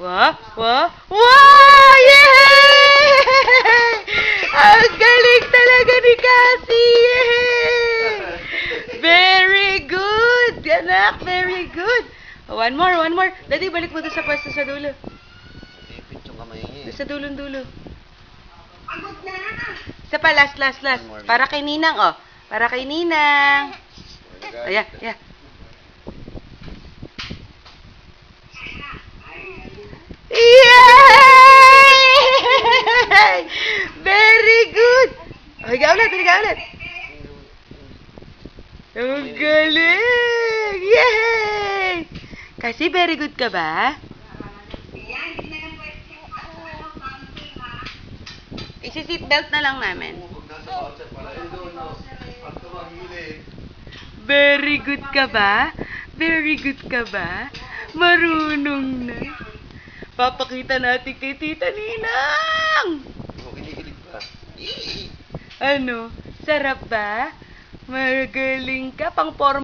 Wow! Wow! Wow! Yay! Ang galing talaga ni Cassie! Yay! Very good! Anak, very good! One more, one more. Daddy, balik mo doon sa pwesto sa dulo. Ipit yung kamay niya. Doon sa dulong-dulo. Isa pa, last. Para kay Ninang, oh. Para kay Ninang. Ayan, ayan. Yay! Very good! Higa ulit. Ang galing! Yay! Kasi very good ka ba? Isi-seatbelt na lang namin. Very good ka ba? Very good ka ba? Marunong na. Papakita natin kay Tita Ninang! Kinikilig pa. Ano? Sarap ba? Magaling ka pang forma.